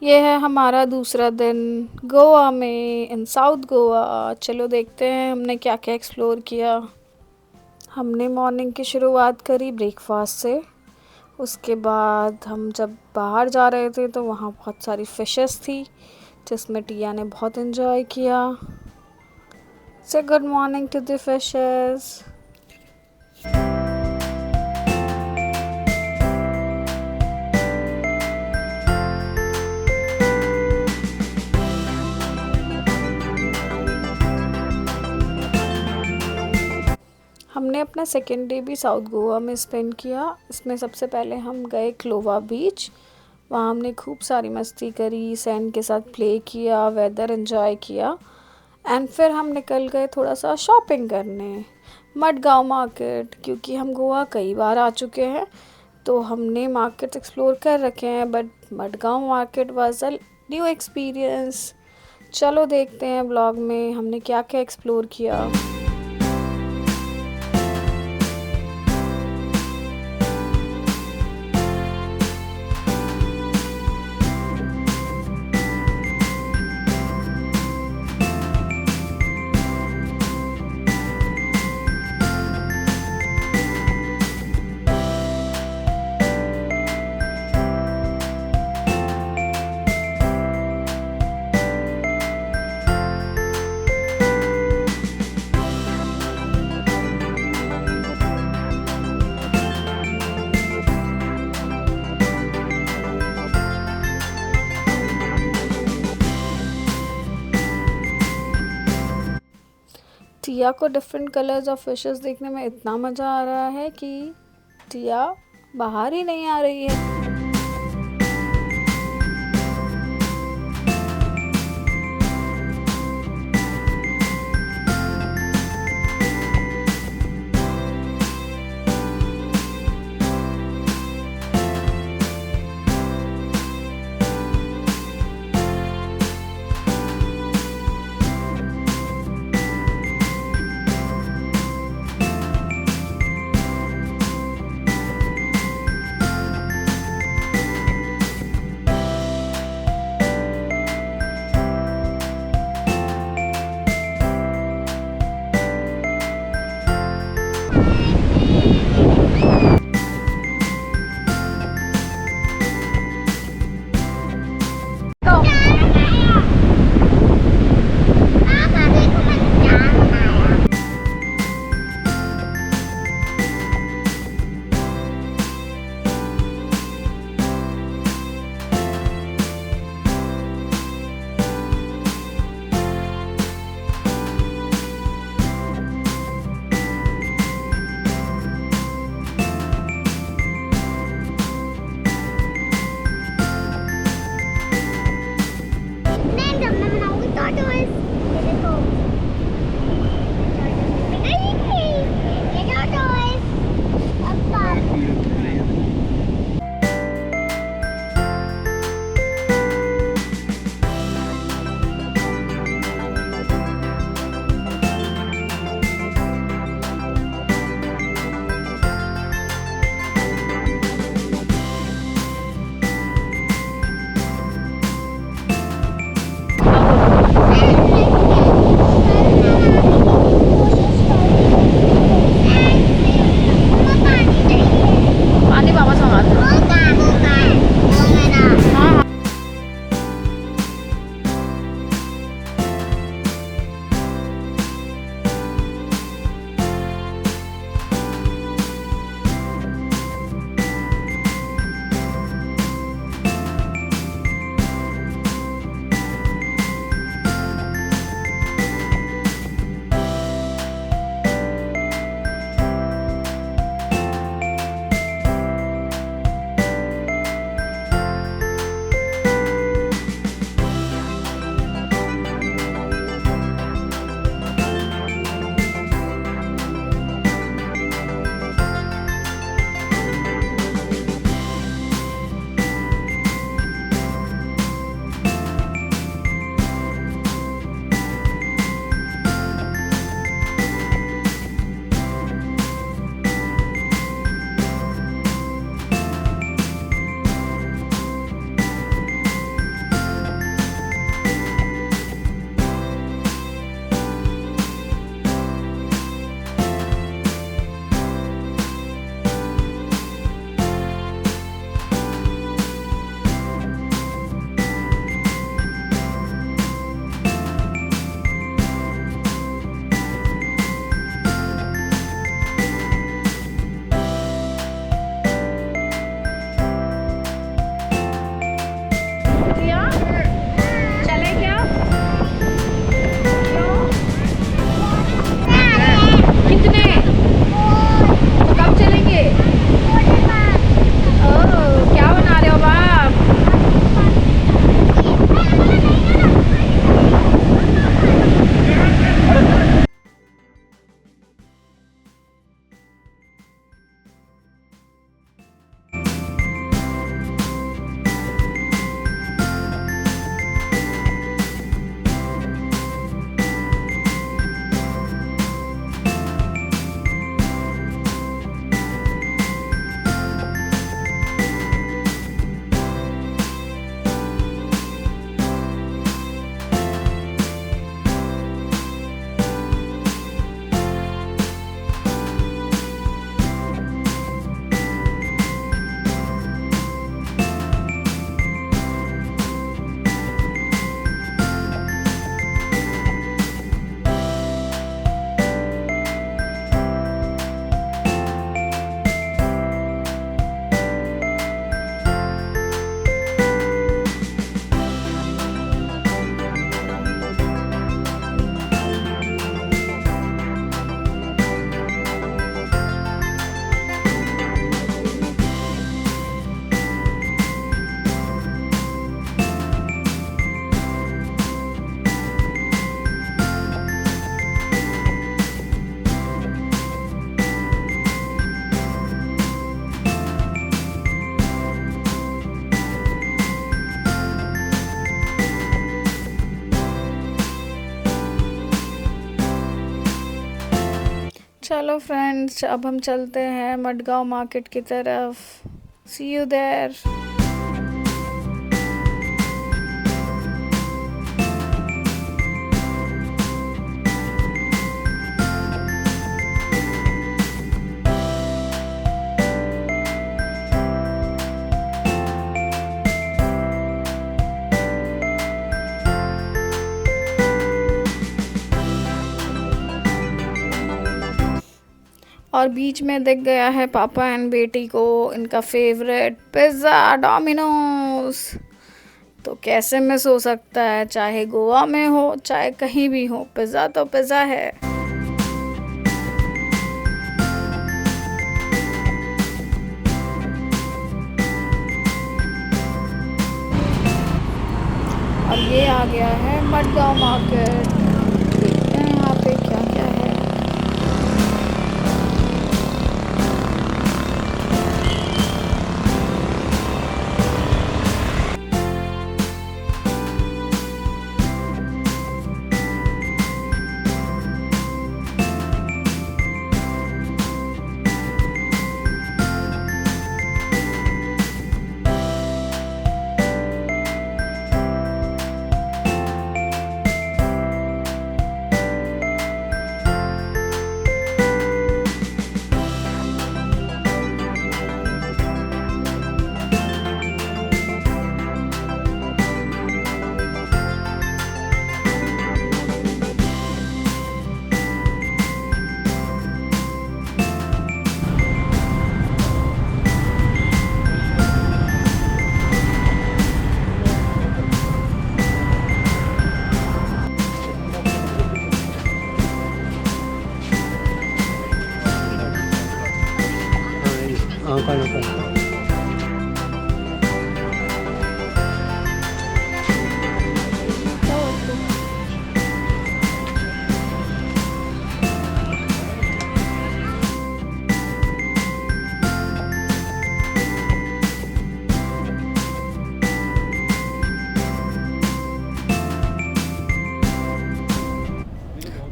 ये है हमारा दूसरा दिन गोवा में, इन साउथ गोवा। चलो देखते हैं हमने क्या क्या एक्सप्लोर किया। हमने मॉर्निंग की शुरुआत करी ब्रेकफास्ट से। उसके बाद हम जब बाहर जा रहे थे तो वहाँ बहुत सारी फिशेस थी, जिसमें टिया ने बहुत इन्जॉय किया। Say good morning to the fishes. हमने अपना सेकेंड डे भी साउथ गोवा में स्पेंड किया। इसमें सबसे पहले हम गए क्लोवा बीच। वहाँ हमने खूब सारी मस्ती करी, सैंड के साथ प्ले किया, वेदर एंजॉय किया। एंड फिर हम निकल गए थोड़ा सा शॉपिंग करने मडगांव मार्केट, क्योंकि हम गोवा कई बार आ चुके हैं तो हमने मार्केट एक्सप्लोर कर रखे हैं, but Madgaon market was a new experience. चलो देखते हैं ब्लॉग में हमने क्या क्या एक्सप्लोर किया। टिया को डिफरेंट कलर्स ऑफ फिशेस देखने में इतना मज़ा आ रहा है कि टिया बाहर ही नहीं आ रही है। चलो फ्रेंड्स, अब हम चलते हैं मडगांव मार्केट की तरफ। सी यू देयर। और बीच में दिख गया है पापा एंड बेटी को इनका फेवरेट पिज़्ज़ा डोमिनोज। तो कैसे मिस हो सकता है, चाहे गोवा में हो चाहे कहीं भी हो, पिज़्ज़ा तो पिज़्ज़ा है। और ये आ गया है मडगांव मार्केट। देखते हैं यहाँ पे क्या क्या है।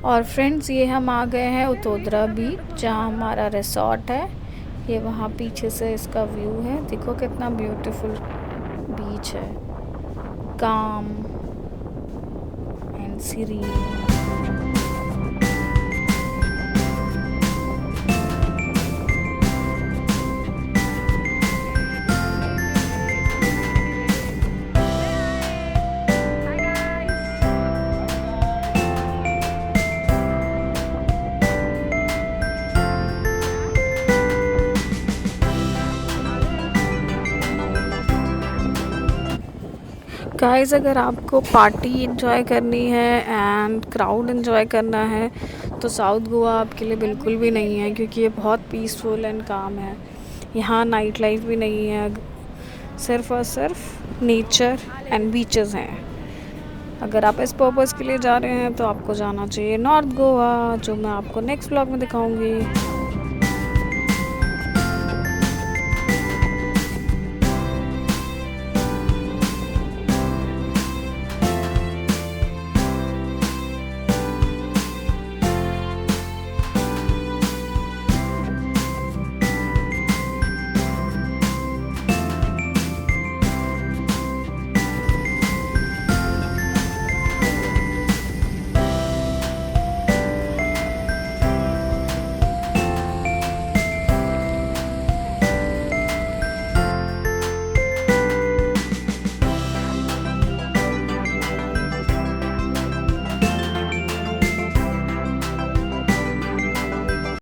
और फ्रेंड्स, ये हम आ गए हैं उतोदरा बीच, जहाँ हमारा रिसॉर्ट है। ये वहाँ पीछे से इसका व्यू है, देखो कितना ब्यूटीफुल बीच है, काम एंड सीरीन। गाइस, अगर आपको पार्टी एंजॉय करनी है एंड क्राउड एंजॉय करना है तो साउथ गोवा आपके लिए बिल्कुल भी नहीं है, क्योंकि ये बहुत पीसफुल एंड काम है। यहाँ नाइट लाइफ भी नहीं है, सिर्फ और सिर्फ नेचर एंड बीचेस हैं। अगर आप इस पर्पज़ के लिए जा रहे हैं तो आपको जाना चाहिए नॉर्थ गोवा, जो मैं आपको नेक्स्ट व्लॉग में दिखाऊंगी।